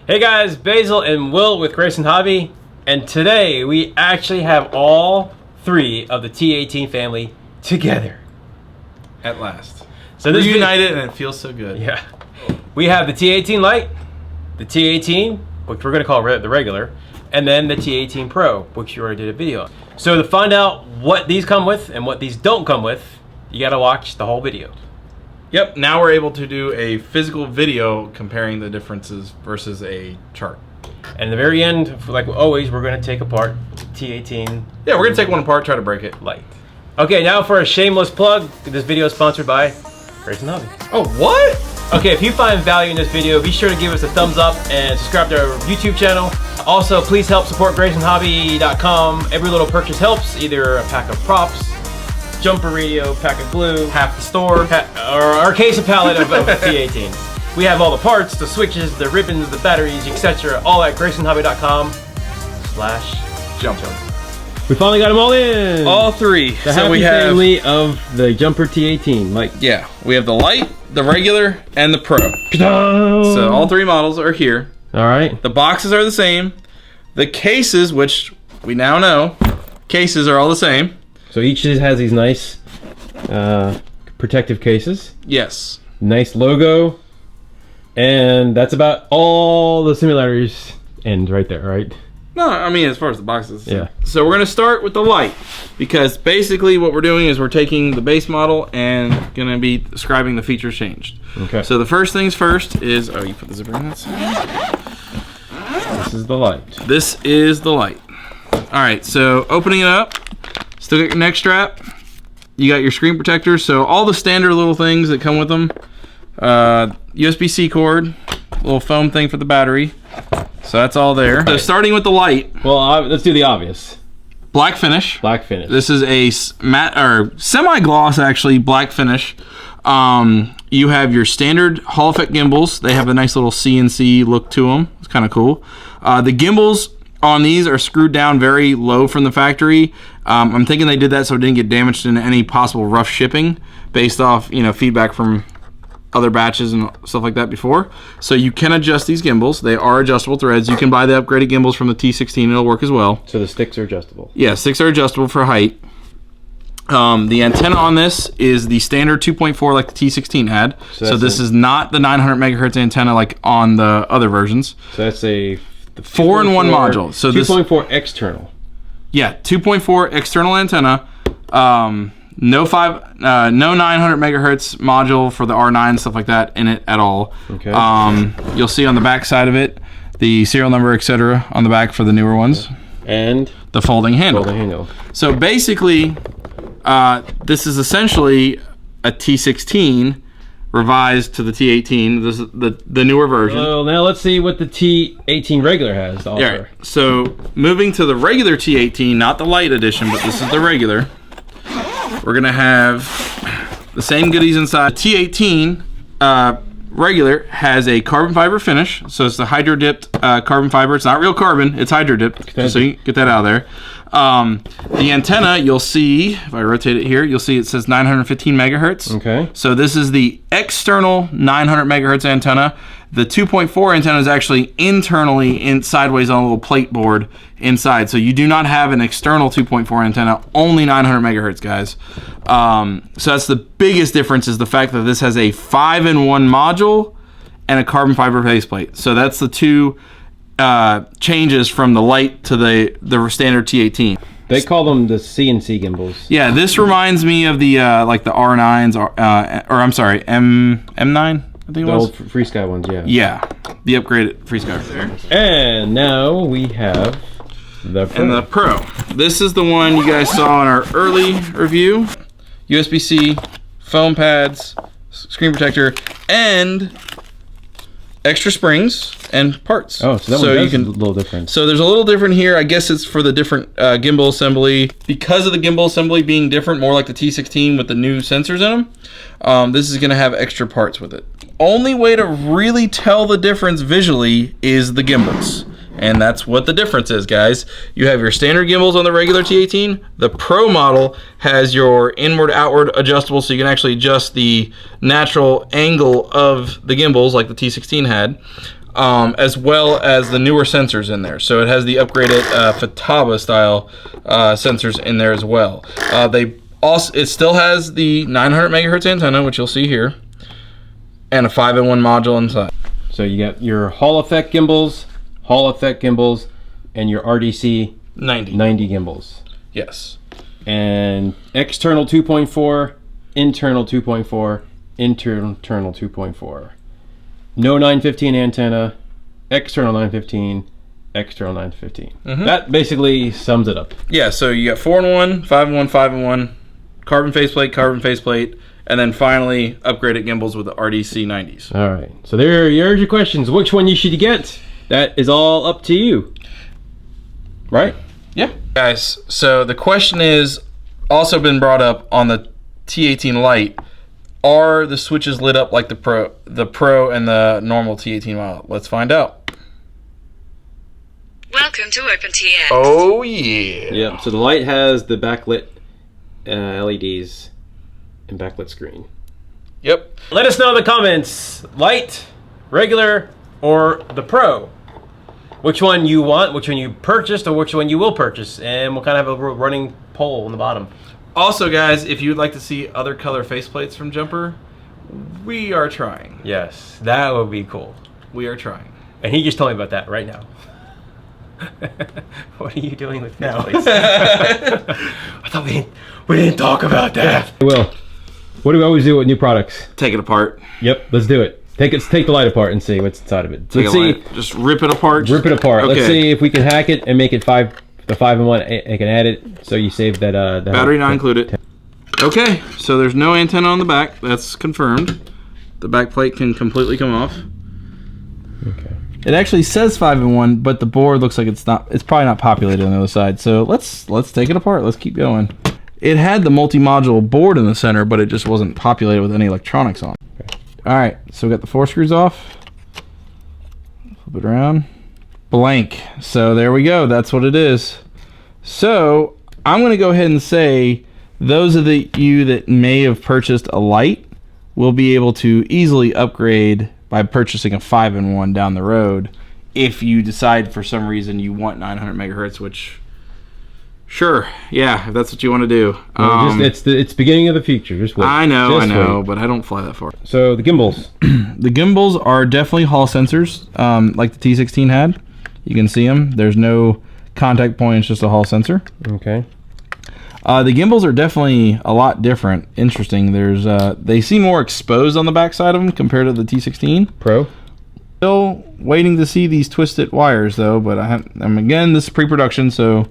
Hey guys, Basil and Will with GraysonHobby, and today we actually have all three of the T18 family together. At last. So this reunited and it feels so good. Yeah. We have the T18 Lite, the T18, which we're going to call the regular, and then the T18 Pro, which you already did a video on. So to find out what these come with and what these don't come with, you got to watch the whole video. Yep, now we're able to do a physical video comparing the differences versus a chart. And in the very end, like always, we're going to take apart T18. Yeah, we're going to take one apart, try to break it. Lite. Okay, now for a shameless plug, this video is sponsored by GraysonHobby. Oh, what? Okay, if you find value in this video, be sure to give us a thumbs up and subscribe to our YouTube channel. Also, please help support GraysonHobby.com. Every little purchase helps, either a pack of props, jumper radio, pack of glue, Half the store. or a case of pallet of T18. We have all the parts, the switches, the ribbons, the batteries, etc. all at GraysonHobby.com/jumper. We finally got them all in! All three. The happy family of the Jumper T18. Yeah, we have the Lite, the Regular, and the Pro. So all three models are here. Alright. The boxes are the same. The cases, which we now know, cases are all the same. So each has these nice protective cases. Yes. Nice logo. And that's about all the similarities end right there, right? No, I mean as far as the boxes. Yeah. So we're going to start with the Lite, because basically what we're doing is we're taking the base model and going to be describing the features changed. Okay. So the first things first is, oh, you put the zipper in that side? This is the Lite. This is the Lite. Alright, so opening it up, still got your neck strap, you got your screen protectors, so all the standard little things that come with them. USB-C cord, little foam thing for the battery. So that's all there. So starting with the Lite. Well, let's do the obvious. Black finish. Black finish. This is a matte or semi-gloss actually black finish. You have your standard Hall effect gimbals. They have a nice little CNC look to them. It's kind of cool. The gimbals on these are screwed down very low from the factory. I'm thinking they did that so it didn't get damaged in any possible rough shipping, based off feedback from other batches and stuff like that before. So you can adjust these gimbals. They are adjustable threads. You can buy the upgraded gimbals from the T16. It'll work as well. So the sticks are adjustable. Yeah, sticks are adjustable for height. The antenna on this is the standard 2.4 like the T16 had. So this is not the 900 megahertz antenna like on the other versions. So that's a 4-in-1 module. So 2.4 external. Yeah, 2.4 external antenna. No 900 megahertz module for the R9 and stuff like that in it at all. Okay. You'll see on the back side of it the serial number, etc. on the back for the newer ones. And the folding handle. So basically, this is essentially a T16 revised to the T18. This is the newer version. Well, now let's see what the T18 Regular has to offer. Yeah, so moving to the regular T18, not the Lite edition, but this is the regular. We're gonna have the same goodies inside. T18 Regular has a carbon fiber finish, so it's the hydro dipped carbon fiber. It's not real carbon, it's hydro dipped. So you get that out of there. The antenna, you'll see if I rotate it here, you'll see it says 915 megahertz. Okay. So this is the external 900 megahertz antenna. The 2.4 antenna is actually internally sideways on a little plate board inside. So you do not have an external 2.4 antenna, only 900 megahertz, guys. So that's the biggest difference, is the fact that this has a 5-in-1 module and a carbon fiber faceplate. So that's the two changes from the Lite to the standard T18. They call them the CNC gimbals. Yeah, this reminds me of the like the R9s, or I'm sorry, M9. I think it was. The old Free Sky ones, yeah. Yeah, the upgraded Free Sky right there. And now we have the Pro. And the Pro. This is the one you guys saw in our early review. USB-C, foam pads, screen protector, and extra springs and parts. Oh, so that one is a little different. So there's a little different here. I guess it's for the different gimbal assembly. Because of the gimbal assembly being different, more like the T16 with the new sensors in them, this is going to have extra parts with it. Only way to really tell the difference visually is the gimbals. And that's what the difference is, guys. You have your standard gimbals on the regular T18. The Pro model has your inward-outward adjustable, so you can actually adjust the natural angle of the gimbals like the T16 had. as well as the newer sensors in there. So it has the upgraded Futaba style sensors in there as well. It still has the 900 megahertz antenna, which you'll see here, and a 5-in-1 module inside. So you got your Hall effect gimbals, and your RDC 90 gimbals. Yes. And external 2.4, internal 2.4, internal 2.4. No 915 antenna, external 915, external 915. That basically sums it up. Yeah, so you got 4-in-1, 5-in-1, 5-in-1, carbon faceplate, and then finally upgraded gimbals with the RDC 90s. All right, so there's your questions. Which one you should get? That is all up to you. Right? Yeah. Guys, so the question is also been brought up on the T18 Lite. Are the switches lit up like the Pro and the normal T18 model? Let's find out. Welcome to OpenTX. Oh yeah. Yeah. So the Lite has the backlit LEDs and backlit screen. Yep. Let us know in the comments, Lite, regular, or the Pro. Which one you want, which one you purchased, or which one you will purchase, and we'll kind of have a running poll on the bottom. Also, guys, if you'd like to see other color faceplates from Jumper, we are trying. Yes, that would be cool. We are trying. And he just told me about that right now. What are you doing with faceplates? I thought we didn't talk about that. Will, what do we always do with new products? Take it apart. Yep, let's do it. Take the light apart and see what's inside of it. Let's see. Just rip it apart. Rip it apart. Okay. Let's see if we can hack it and make it the 5-in-1. I can add it so you save that. The battery not included. Okay, so there's no antenna on the back. That's confirmed. The back plate can completely come off. Okay. It actually says 5-in-1, but the board looks like it's not. It's probably not populated on the other side. So let's take it apart. Let's keep going. It had the multi-module board in the center, but it just wasn't populated with any electronics on it. Okay. All right, so we got the 4 screws off. Flip it around. Blank. So there we go. That's what it is. So I'm going to go ahead and say those of you that may have purchased a Lite will be able to easily upgrade by purchasing a 5-in-1 down the road if you decide for some reason you want 900 megahertz, which sure, yeah, if that's what you want to do. It's beginning of the future. Just wait. I know, wait. but I don't fly that far. So the gimbals. The gimbals are definitely Hall sensors, like the T16 had. You can see them. There's no contact point. It's just a Hall sensor. Okay. The gimbals are definitely a lot different. Interesting. They seem more exposed on the back side of them compared to the T16 Pro. Still waiting to see these twisted wires though, but again, this is pre-production, so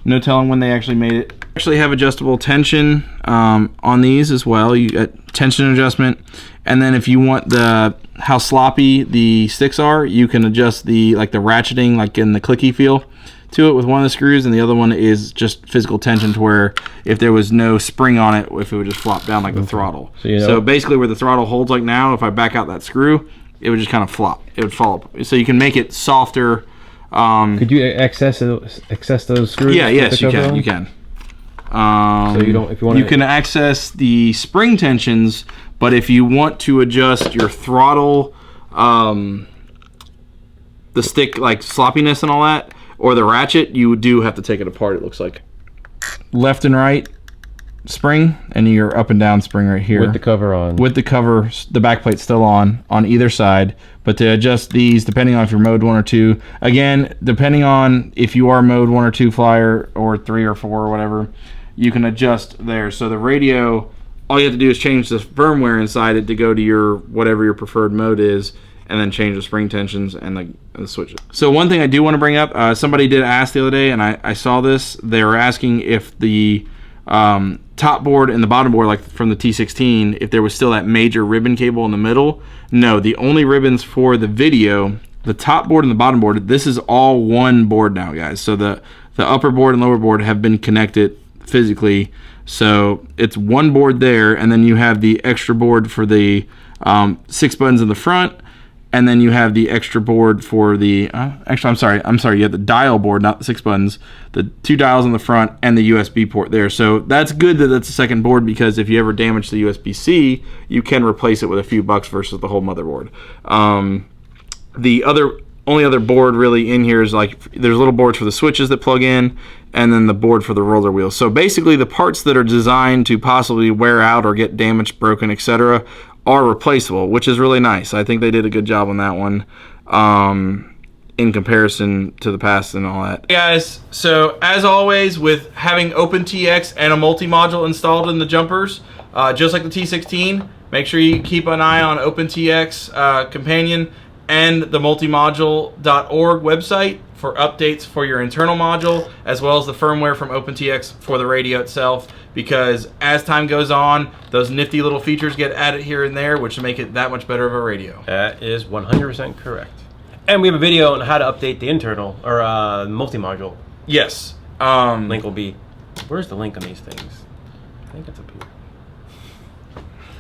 no telling when they actually made it. Actually have adjustable tension on these as well. You get tension adjustment, and then if you want how sloppy the sticks are, you can adjust the ratcheting, like in the clicky feel to it with one of the screws, and the other one is just physical tension, to where if there was no spring on it, if it would just flop down like the throttle. So basically where the throttle holds like now, if I back out that screw, it would just kind of flop. It would fall up. So you can make it softer. Could you access those screws? Yeah, yes, you can. You can. So you don't, if you want, you can access the spring tensions, but if you want to adjust your throttle, the stick like sloppiness and all that, or the ratchet, you do have to take it apart. It looks like left and right spring, and your up and down spring right here with the cover on. With the cover, the back plate's still on either side. But to adjust these, depending on if you're mode 1 or 2, again, depending on if you are mode 1 or 2 flyer, or 3 or 4 or whatever, you can adjust there. So the radio, all you have to do is change the firmware inside it to go to your whatever your preferred mode is, and then change the spring tensions and the switches. So one thing I do want to bring up, somebody did ask the other day, and I saw this. They were asking if the top board and the bottom board, like from the T16, if there was still that major ribbon cable in the middle. No, the only ribbons for the video, the top board and the bottom board, this is all one board now, guys. So the upper board and lower board have been connected physically. So it's one board there, and then you have the extra board for the 6 buttons in the front, and then you have the extra board for the actually I'm sorry, you have the dial board, not the 6 buttons, the 2 dials in the front, and the USB port there. So that's good that that's a second board, because if you ever damage the USB-C, you can replace it with a few bucks versus the whole motherboard. The only other board really in here is like there's little boards for the switches that plug in, and then the board for the roller wheels. So basically the parts that are designed to possibly wear out or get damaged, broken, etc. are replaceable, which is really nice. I think they did a good job on that one in comparison to the past and all that. Hey guys, so as always with having OpenTX and a multi-module installed in the jumpers, just like the T16, make sure you keep an eye on OpenTX companion and the multimodule.org website for updates for your internal module, as well as the firmware from OpenTX for the radio itself, because as time goes on, those nifty little features get added here and there, which will make it that much better of a radio. That is 100% correct. And we have a video on how to update the internal, or multi-module. Yes. Link will be, where's the link on these things? I think it's up here.